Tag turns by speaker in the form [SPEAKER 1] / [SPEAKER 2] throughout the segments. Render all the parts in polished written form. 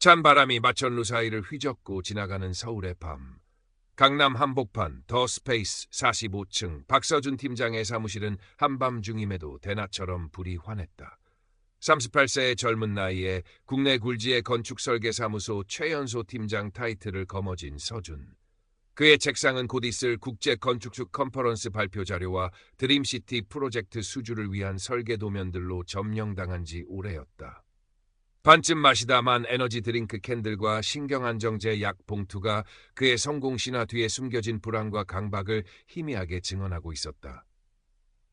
[SPEAKER 1] 찬 바람이 마천루 사이를 휘젓고 지나가는 서울의 밤. 강남 한복판 더 스페이스 45층 박서준 팀장의 사무실은 한밤중임에도 대낮처럼 불이 환했다. 38세의 젊은 나이에 국내 굴지의 건축설계사무소 최연소 팀장 타이틀을 거머쥔 서준. 그의 책상은 곧 있을 국제건축축 컨퍼런스 발표 자료와 드림시티 프로젝트 수주를 위한 설계 도면들로 점령당한 지 오래였다. 반쯤 마시다 만 에너지 드링크 캔들과 신경안정제 약 봉투가 그의 성공 신화 뒤에 숨겨진 불안과 강박을 희미하게 증언하고 있었다.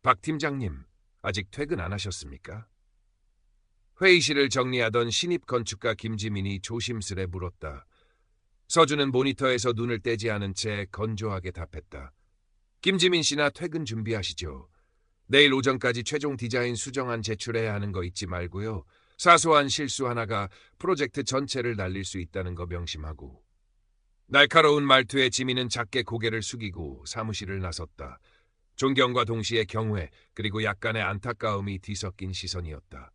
[SPEAKER 1] 박 팀장님, 아직 퇴근 안 하셨습니까? 회의실을 정리하던 신입 건축가 김지민이 조심스레 물었다. 서준은 모니터에서 눈을 떼지 않은 채 건조하게 답했다. 김지민 씨나 퇴근 준비하시죠. 내일 오전까지 최종 디자인 수정안 제출해야 하는 거 잊지 말고요. 사소한 실수 하나가 프로젝트 전체를 날릴 수 있다는 거 명심하고. 날카로운 말투에 지민은 작게 고개를 숙이고 사무실을 나섰다. 존경과 동시에 경외 그리고 약간의 안타까움이 뒤섞인 시선이었다.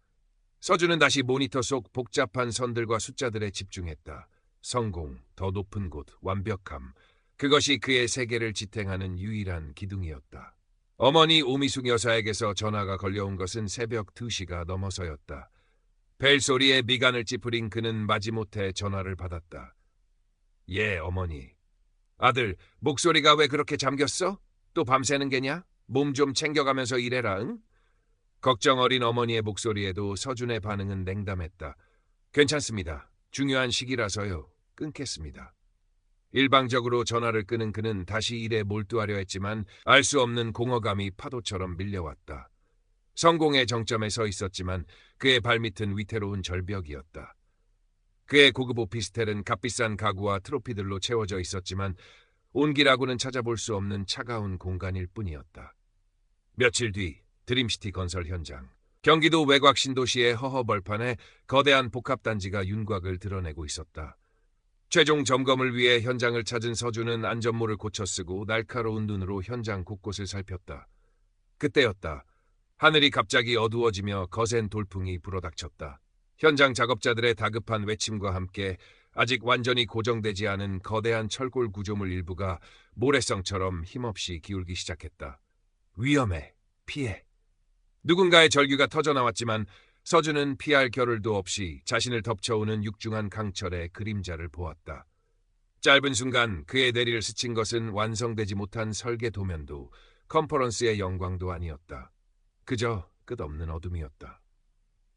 [SPEAKER 1] 서준은 다시 모니터 속 복잡한 선들과 숫자들에 집중했다. 성공, 더 높은 곳, 완벽함. 그것이 그의 세계를 지탱하는 유일한 기둥이었다. 어머니 오미숙 여사에게서 전화가 걸려온 것은 새벽 2시가 넘어서였다. 벨소리에 미간을 찌푸린 그는 마지못해 전화를 받았다. 예, 어머니. 아들, 목소리가 왜 그렇게 잠겼어? 또 밤새는 게냐? 몸 좀 챙겨가면서 일해라, 응? 걱정 어린 어머니의 목소리에도 서준의 반응은 냉담했다. 괜찮습니다. 중요한 시기라서요. 끊겠습니다. 일방적으로 전화를 끊은 그는 다시 일에 몰두하려 했지만 알 수 없는 공허감이 파도처럼 밀려왔다. 성공의 정점에 서 있었지만 그의 발밑은 위태로운 절벽이었다. 그의 고급 오피스텔은 값비싼 가구와 트로피들로 채워져 있었지만 온기라고는 찾아볼 수 없는 차가운 공간일 뿐이었다. 며칠 뒤 드림시티 건설 현장. 경기도 외곽 신도시의 허허벌판에 거대한 복합단지가 윤곽을 드러내고 있었다. 최종 점검을 위해 현장을 찾은 서준은 안전모를 고쳐 쓰고 날카로운 눈으로 현장 곳곳을 살폈다. 그때였다. 하늘이 갑자기 어두워지며 거센 돌풍이 불어닥쳤다. 현장 작업자들의 다급한 외침과 함께 아직 완전히 고정되지 않은 거대한 철골 구조물 일부가 모래성처럼 힘없이 기울기 시작했다. 위험해. 피해. 누군가의 절규가 터져나왔지만 서준은 피할 겨를도 없이 자신을 덮쳐오는 육중한 강철의 그림자를 보았다. 짧은 순간 그의 내리를 스친 것은 완성되지 못한 설계 도면도 컨퍼런스의 영광도 아니었다. 그저 끝없는 어둠이었다.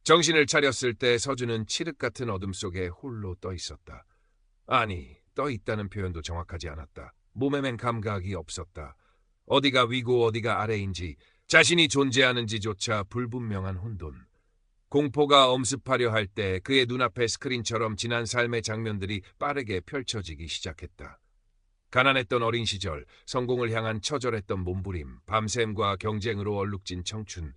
[SPEAKER 1] 정신을 차렸을 때 서준은 칠흑 같은 어둠 속에 홀로 떠 있었다. 아니, 떠 있다는 표현도 정확하지 않았다. 몸에 맨 감각이 없었다. 어디가 위고 어디가 아래인지 자신이 존재하는지조차 불분명한 혼돈. 공포가 엄습하려 할 때 그의 눈앞에 스크린처럼 지난 삶의 장면들이 빠르게 펼쳐지기 시작했다. 가난했던 어린 시절, 성공을 향한 처절했던 몸부림, 밤샘과 경쟁으로 얼룩진 청춘,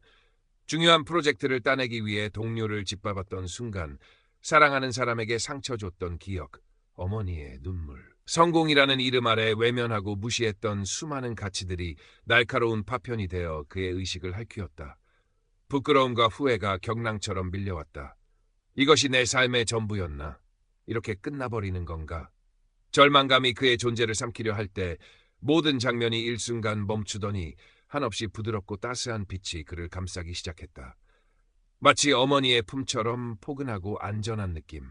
[SPEAKER 1] 중요한 프로젝트를 따내기 위해 동료를 짓밟았던 순간, 사랑하는 사람에게 상처 줬던 기억, 어머니의 눈물. 성공이라는 이름 아래 외면하고 무시했던 수많은 가치들이 날카로운 파편이 되어 그의 의식을 핥히었다. 부끄러움과 후회가 경랑처럼 밀려왔다. 이것이 내 삶의 전부였나? 이렇게 끝나버리는 건가? 절망감이 그의 존재를 삼키려 할 때 모든 장면이 일순간 멈추더니 한없이 부드럽고 따스한 빛이 그를 감싸기 시작했다. 마치 어머니의 품처럼 포근하고 안전한 느낌.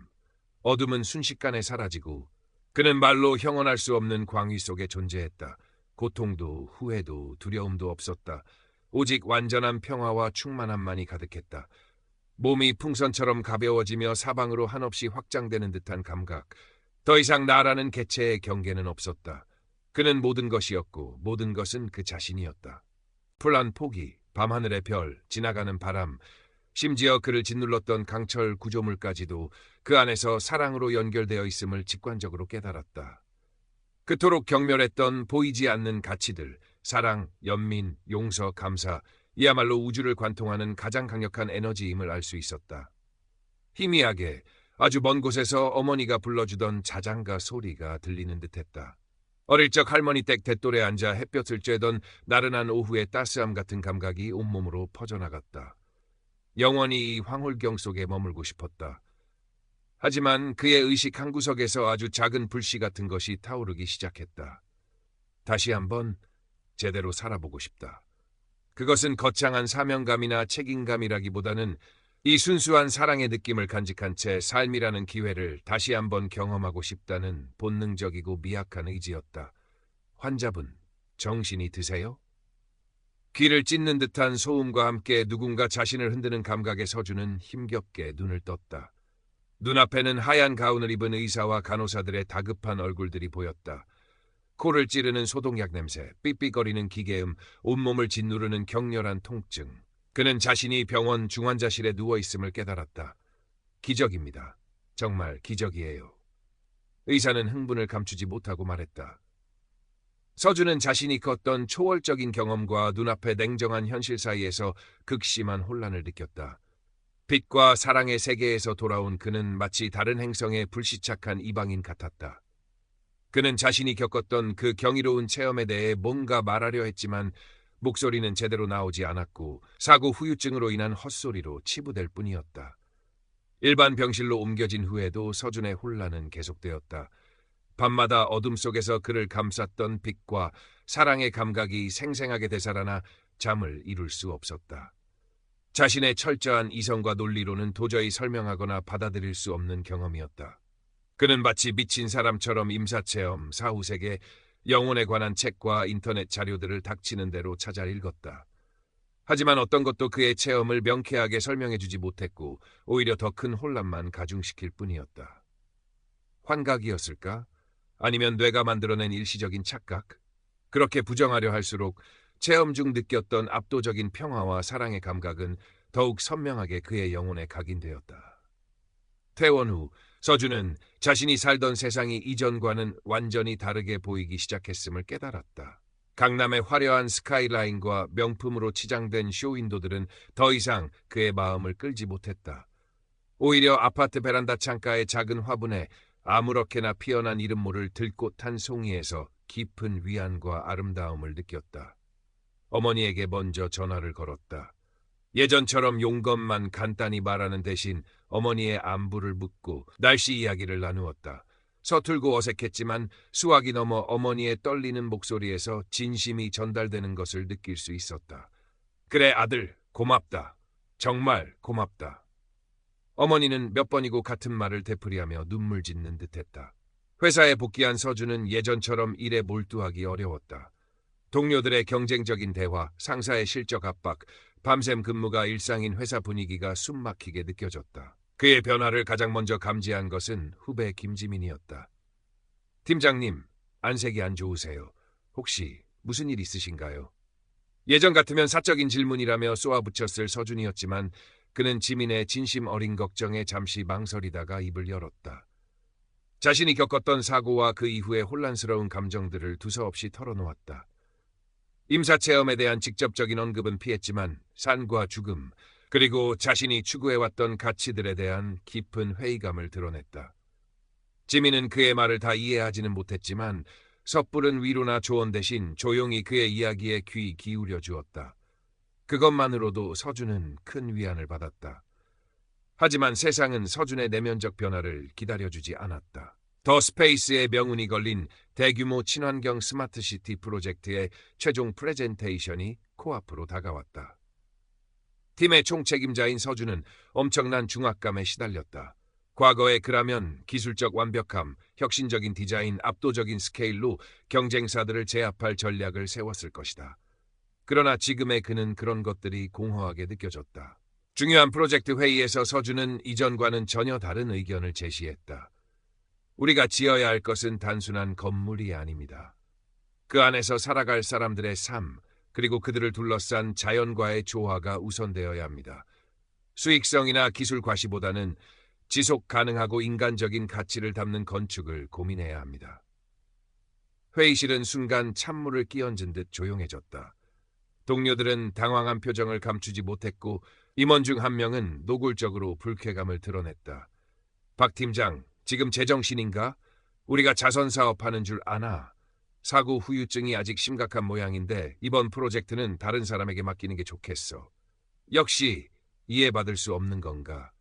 [SPEAKER 1] 어둠은 순식간에 사라지고 그는 말로 형언할 수 없는 광위 속에 존재했다. 고통도 후회도 두려움도 없었다. 오직 완전한 평화와 충만함만이 가득했다. 몸이 풍선처럼 가벼워지며 사방으로 한없이 확장되는 듯한 감각. 더 이상 나라는 개체의 경계는 없었다. 그는 모든 것이었고 모든 것은 그 자신이었다. 푸른 포기, 밤하늘의 별, 지나가는 바람, 심지어 그를 짓눌렀던 강철 구조물까지도 그 안에서 사랑으로 연결되어 있음을 직관적으로 깨달았다. 그토록 경멸했던 보이지 않는 가치들, 사랑, 연민, 용서, 감사, 이야말로 우주를 관통하는 가장 강력한 에너지임을 알 수 있었다. 희미하게 아주 먼 곳에서 어머니가 불러주던 자장가 소리가 들리는 듯했다. 어릴 적 할머니 댁 돛돌에 앉아 햇볕을 쬐던 나른한 오후의 따스함 같은 감각이 온몸으로 퍼져나갔다. 영원히 이 황홀경 속에 머물고 싶었다. 하지만 그의 의식 한구석에서 아주 작은 불씨 같은 것이 타오르기 시작했다. 다시 한번 제대로 살아보고 싶다. 그것은 거창한 사명감이나 책임감이라기보다는 이 순수한 사랑의 느낌을 간직한 채 삶이라는 기회를 다시 한번 경험하고 싶다는 본능적이고 미약한 의지였다. 환자분, 정신이 드세요? 귀를 찢는 듯한 소음과 함께 누군가 자신을 흔드는 감각에 서주는 힘겹게 눈을 떴다. 눈앞에는 하얀 가운을 입은 의사와 간호사들의 다급한 얼굴들이 보였다. 코를 찌르는 소독약 냄새, 삑삑거리는 기계음, 온몸을 짓누르는 격렬한 통증. 그는 자신이 병원 중환자실에 누워있음을 깨달았다. 기적입니다. 정말 기적이에요. 의사는 흥분을 감추지 못하고 말했다. 서준은 자신이 컸던 초월적인 경험과 눈앞의 냉정한 현실 사이에서 극심한 혼란을 느꼈다. 빛과 사랑의 세계에서 돌아온 그는 마치 다른 행성의 불시착한 이방인 같았다. 그는 자신이 겪었던 그 경이로운 체험에 대해 뭔가 말하려 했지만 목소리는 제대로 나오지 않았고 사고 후유증으로 인한 헛소리로 치부될 뿐이었다. 일반 병실로 옮겨진 후에도 서준의 혼란은 계속되었다. 밤마다 어둠 속에서 그를 감쌌던 빛과 사랑의 감각이 생생하게 되살아나 잠을 이룰 수 없었다. 자신의 철저한 이성과 논리로는 도저히 설명하거나 받아들일 수 없는 경험이었다. 그는 마치 미친 사람처럼 임사체험, 사후세계, 영혼에 관한 책과 인터넷 자료들을 닥치는 대로 찾아 읽었다. 하지만 어떤 것도 그의 체험을 명쾌하게 설명해주지 못했고 오히려 더 큰 혼란만 가중시킬 뿐이었다. 환각이었을까? 아니면 뇌가 만들어낸 일시적인 착각? 그렇게 부정하려 할수록 체험 중 느꼈던 압도적인 평화와 사랑의 감각은 더욱 선명하게 그의 영혼에 각인되었다. 퇴원 후 서준은 자신이 살던 세상이 이전과는 완전히 다르게 보이기 시작했음을 깨달았다. 강남의 화려한 스카이라인과 명품으로 치장된 쇼윈도들은 더 이상 그의 마음을 끌지 못했다. 오히려 아파트 베란다 창가의 작은 화분에 아무렇게나 피어난 이름 모를 들꽃 한 송이에서 깊은 위안과 아름다움을 느꼈다. 어머니에게 먼저 전화를 걸었다. 예전처럼 용건만 간단히 말하는 대신 어머니의 안부를 묻고 날씨 이야기를 나누었다. 서툴고 어색했지만 수화기 넘어 어머니의 떨리는 목소리에서 진심이 전달되는 것을 느낄 수 있었다. 그래 아들, 고맙다. 정말 고맙다. 어머니는 몇 번이고 같은 말을 되풀이하며 눈물 짓는 듯했다. 회사에 복귀한 서준은 예전처럼 일에 몰두하기 어려웠다. 동료들의 경쟁적인 대화, 상사의 실적 압박, 밤샘 근무가 일상인 회사 분위기가 숨막히게 느껴졌다. 그의 변화를 가장 먼저 감지한 것은 후배 김지민이었다. 팀장님, 안색이 안 좋으세요. 혹시 무슨 일 있으신가요? 예전 같으면 사적인 질문이라며 쏘아붙였을 서준이었지만 그는 지민의 진심 어린 걱정에 잠시 망설이다가 입을 열었다. 자신이 겪었던 사고와 그 이후의 혼란스러운 감정들을 두서없이 털어놓았다. 임사체험에 대한 직접적인 언급은 피했지만 산과 죽음, 그리고 자신이 추구해왔던 가치들에 대한 깊은 회의감을 드러냈다. 지민은 그의 말을 다 이해하지는 못했지만 섣부른 위로나 조언 대신 조용히 그의 이야기에 귀 기울여 주었다. 그것만으로도 서준은 큰 위안을 받았다. 하지만 세상은 서준의 내면적 변화를 기다려주지 않았다. 더 스페이스의 명운이 걸린 대규모 친환경 스마트시티 프로젝트의 최종 프레젠테이션이 코앞으로 다가왔다. 팀의 총책임자인 서준은 엄청난 중압감에 시달렸다. 과거에 그라면 기술적 완벽함, 혁신적인 디자인, 압도적인 스케일로 경쟁사들을 제압할 전략을 세웠을 것이다. 그러나 지금의 그는 그런 것들이 공허하게 느껴졌다. 중요한 프로젝트 회의에서 서준은 이전과는 전혀 다른 의견을 제시했다. 우리가 지어야 할 것은 단순한 건물이 아닙니다. 그 안에서 살아갈 사람들의 삶, 그리고 그들을 둘러싼 자연과의 조화가 우선되어야 합니다. 수익성이나 기술 과시보다는 지속 가능하고 인간적인 가치를 담는 건축을 고민해야 합니다. 회의실은 순간 찬물을 끼얹은 듯 조용해졌다. 동료들은 당황한 표정을 감추지 못했고 임원 중 한 명은 노골적으로 불쾌감을 드러냈다. 박 팀장, 지금 제정신인가? 우리가 자선사업하는 줄 아나? 사고 후유증이 아직 심각한 모양인데 이번 프로젝트는 다른 사람에게 맡기는 게 좋겠어. 역시 이해받을 수 없는 건가?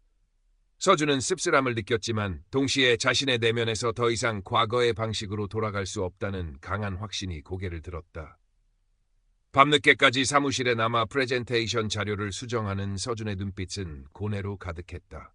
[SPEAKER 1] 서준은 씁쓸함을 느꼈지만 동시에 자신의 내면에서 더 이상 과거의 방식으로 돌아갈 수 없다는 강한 확신이 고개를 들었다. 밤늦게까지 사무실에 남아 프레젠테이션 자료를 수정하는 서준의 눈빛은 고뇌로 가득했다.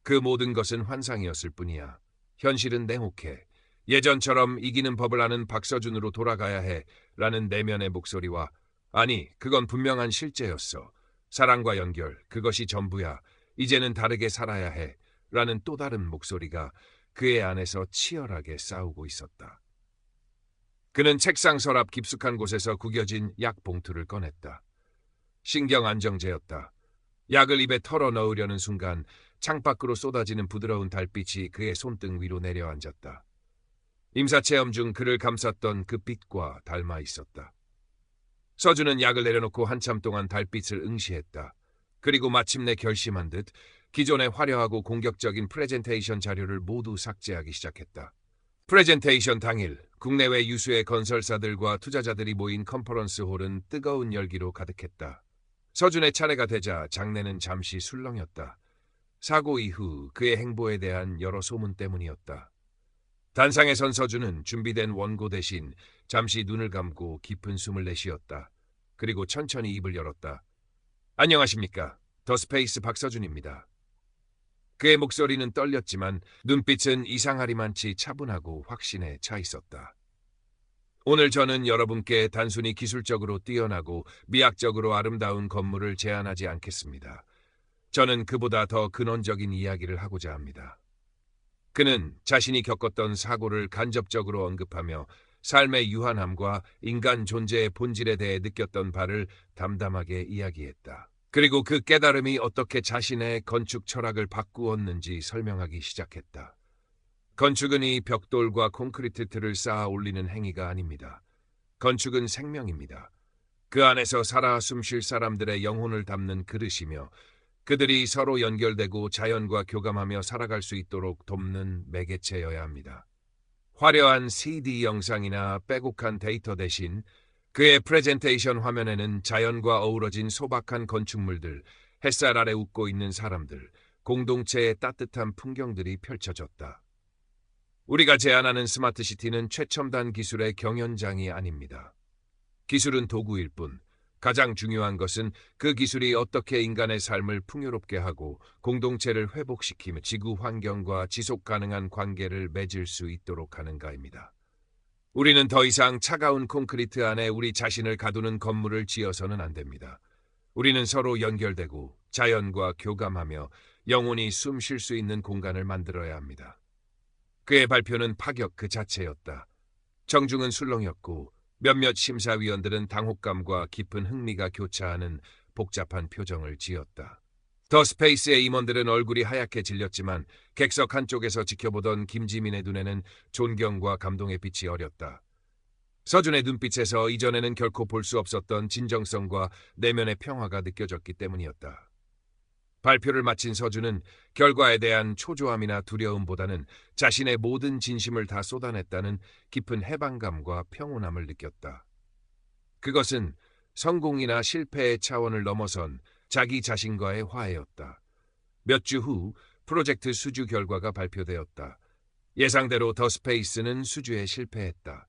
[SPEAKER 1] 그 모든 것은 환상이었을 뿐이야. 현실은 냉혹해. 예전처럼 이기는 법을 아는 박서준으로 돌아가야 해 라는 내면의 목소리와 아니, 그건 분명한 실제였어. 사랑과 연결, 그것이 전부야. 이제는 다르게 살아야 해 라는 또 다른 목소리가 그의 안에서 치열하게 싸우고 있었다. 그는 책상 서랍 깊숙한 곳에서 구겨진 약 봉투를 꺼냈다. 신경 안정제였다. 약을 입에 털어 넣으려는 순간 창밖으로 쏟아지는 부드러운 달빛이 그의 손등 위로 내려앉았다. 임사체험 중 그를 감쌌던 그 빛과 닮아 있었다. 서준은 약을 내려놓고 한참 동안 달빛을 응시했다. 그리고 마침내 결심한 듯 기존의 화려하고 공격적인 프레젠테이션 자료를 모두 삭제하기 시작했다. 프레젠테이션 당일 국내외 유수의 건설사들과 투자자들이 모인 컨퍼런스 홀은 뜨거운 열기로 가득했다. 서준의 차례가 되자 장내는 잠시 술렁였다. 사고 이후 그의 행보에 대한 여러 소문 때문이었다. 단상에 선 서준은 준비된 원고 대신 잠시 눈을 감고 깊은 숨을 내쉬었다. 그리고 천천히 입을 열었다. 안녕하십니까. 더스페이스 박서준입니다. 그의 목소리는 떨렸지만 눈빛은 이상하리만치 차분하고 확신에 차 있었다. 오늘 저는 여러분께 단순히 기술적으로 뛰어나고 미학적으로 아름다운 건물을 제안하지 않겠습니다. 저는 그보다 더 근원적인 이야기를 하고자 합니다. 그는 자신이 겪었던 사고를 간접적으로 언급하며 삶의 유한함과 인간 존재의 본질에 대해 느꼈던 바를 담담하게 이야기했다. 그리고 그 깨달음이 어떻게 자신의 건축 철학을 바꾸었는지 설명하기 시작했다. 건축은 이 벽돌과 콘크리트 틀을 쌓아 올리는 행위가 아닙니다. 건축은 생명입니다. 그 안에서 살아 숨쉴 사람들의 영혼을 담는 그릇이며 그들이 서로 연결되고 자연과 교감하며 살아갈 수 있도록 돕는 매개체여야 합니다. 화려한 CD 영상이나 빼곡한 데이터 대신 그의 프레젠테이션 화면에는 자연과 어우러진 소박한 건축물들, 햇살 아래 웃고 있는 사람들, 공동체의 따뜻한 풍경들이 펼쳐졌다. 우리가 제안하는 스마트시티는 최첨단 기술의 경연장이 아닙니다. 기술은 도구일 뿐, 가장 중요한 것은 그 기술이 어떻게 인간의 삶을 풍요롭게 하고 공동체를 회복시키며 지구 환경과 지속 가능한 관계를 맺을 수 있도록 하는가입니다. 우리는 더 이상 차가운 콘크리트 안에 우리 자신을 가두는 건물을 지어서는 안 됩니다. 우리는 서로 연결되고 자연과 교감하며 영혼이 숨 쉴 수 있는 공간을 만들어야 합니다. 그의 발표는 파격 그 자체였다. 정중은 술렁였고 몇몇 심사위원들은 당혹감과 깊은 흥미가 교차하는 복잡한 표정을 지었다. 더 스페이스의 임원들은 얼굴이 하얗게 질렸지만 객석 한쪽에서 지켜보던 김지민의 눈에는 존경과 감동의 빛이 어렸다. 서준의 눈빛에서 이전에는 결코 볼 수 없었던 진정성과 내면의 평화가 느껴졌기 때문이었다. 발표를 마친 서준은 결과에 대한 초조함이나 두려움보다는 자신의 모든 진심을 다 쏟아냈다는 깊은 해방감과 평온함을 느꼈다. 그것은 성공이나 실패의 차원을 넘어선 자기 자신과의 화해였다. 몇 주 후 프로젝트 수주 결과가 발표되었다. 예상대로 더 스페이스는 수주에 실패했다.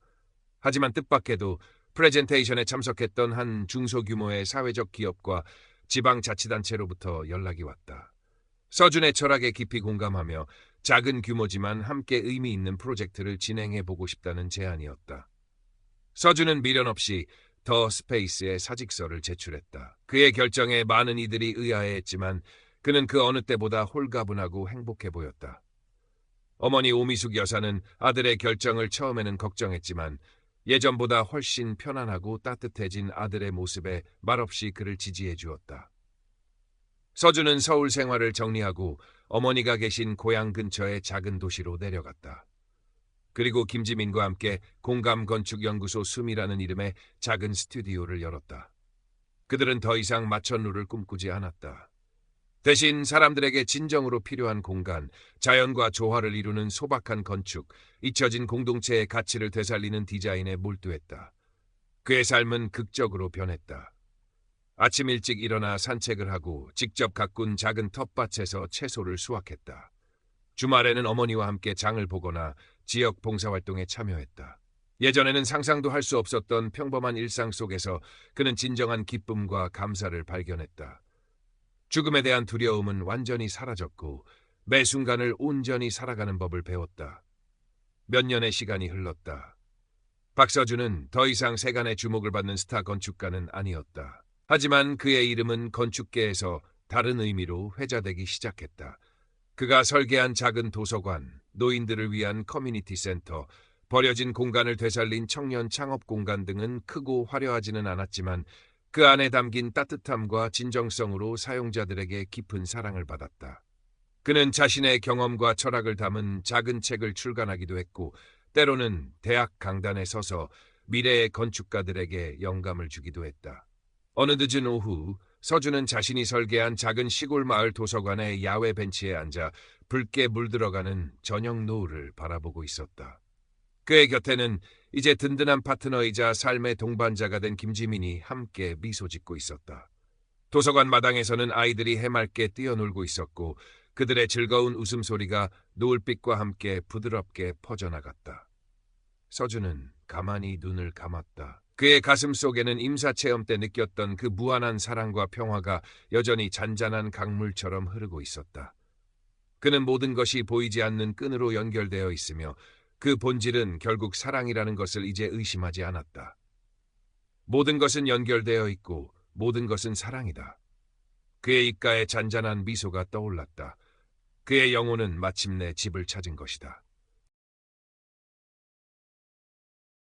[SPEAKER 1] 하지만 뜻밖에도 프레젠테이션에 참석했던 한 중소규모의 사회적 기업과 지방자치단체로부터 연락이 왔다. 서준의 철학에 깊이 공감하며 작은 규모지만 함께 의미 있는 프로젝트를 진행해보고 싶다는 제안이었다. 서준은 미련 없이 더 스페이스에 사직서를 제출했다. 그의 결정에 많은 이들이 의아해했지만 그는 그 어느 때보다 홀가분하고 행복해 보였다. 어머니 오미숙 여사는 아들의 결정을 처음에는 걱정했지만 예전보다 훨씬 편안하고 따뜻해진 아들의 모습에 말없이 그를 지지해 주었다. 서준은 서울 생활을 정리하고 어머니가 계신 고향 근처의 작은 도시로 내려갔다. 그리고 김지민과 함께 공감건축연구소 숨이라는 이름의 작은 스튜디오를 열었다. 그들은 더 이상 마천루를 꿈꾸지 않았다. 대신 사람들에게 진정으로 필요한 공간, 자연과 조화를 이루는 소박한 건축, 잊혀진 공동체의 가치를 되살리는 디자인에 몰두했다. 그의 삶은 극적으로 변했다. 아침 일찍 일어나 산책을 하고 직접 가꾼 작은 텃밭에서 채소를 수확했다. 주말에는 어머니와 함께 장을 보거나 지역 봉사활동에 참여했다. 예전에는 상상도 할 수 없었던 평범한 일상 속에서 그는 진정한 기쁨과 감사를 발견했다. 죽음에 대한 두려움은 완전히 사라졌고 매 순간을 온전히 살아가는 법을 배웠다. 몇 년의 시간이 흘렀다. 박서준은 더 이상 세간의 주목을 받는 스타 건축가는 아니었다. 하지만 그의 이름은 건축계에서 다른 의미로 회자되기 시작했다. 그가 설계한 작은 도서관, 노인들을 위한 커뮤니티 센터, 버려진 공간을 되살린 청년 창업 공간 등은 크고 화려하지는 않았지만 그 안에 담긴 따뜻함과 진정성으로 사용자들에게 깊은 사랑을 받았다. 그는 자신의 경험과 철학을 담은 작은 책을 출간하기도 했고 때로는 대학 강단에 서서 미래의 건축가들에게 영감을 주기도 했다. 어느 늦은 오후 서준은 자신이 설계한 작은 시골 마을 도서관의 야외 벤치에 앉아 붉게 물들어가는 저녁 노을을 바라보고 있었다. 그의 곁에는 이제 든든한 파트너이자 삶의 동반자가 된 김지민이 함께 미소 짓고 있었다. 도서관 마당에서는 아이들이 해맑게 뛰어놀고 있었고 그들의 즐거운 웃음소리가 노을빛과 함께 부드럽게 퍼져나갔다. 서준은 가만히 눈을 감았다. 그의 가슴 속에는 임사체험 때 느꼈던 그 무한한 사랑과 평화가 여전히 잔잔한 강물처럼 흐르고 있었다. 그는 모든 것이 보이지 않는 끈으로 연결되어 있으며 그 본질은 결국 사랑이라는 것을 이제 의심하지 않았다. 모든 것은 연결되어 있고 모든 것은 사랑이다. 그의 입가에 잔잔한 미소가 떠올랐다. 그의 영혼은 마침내 집을 찾은 것이다.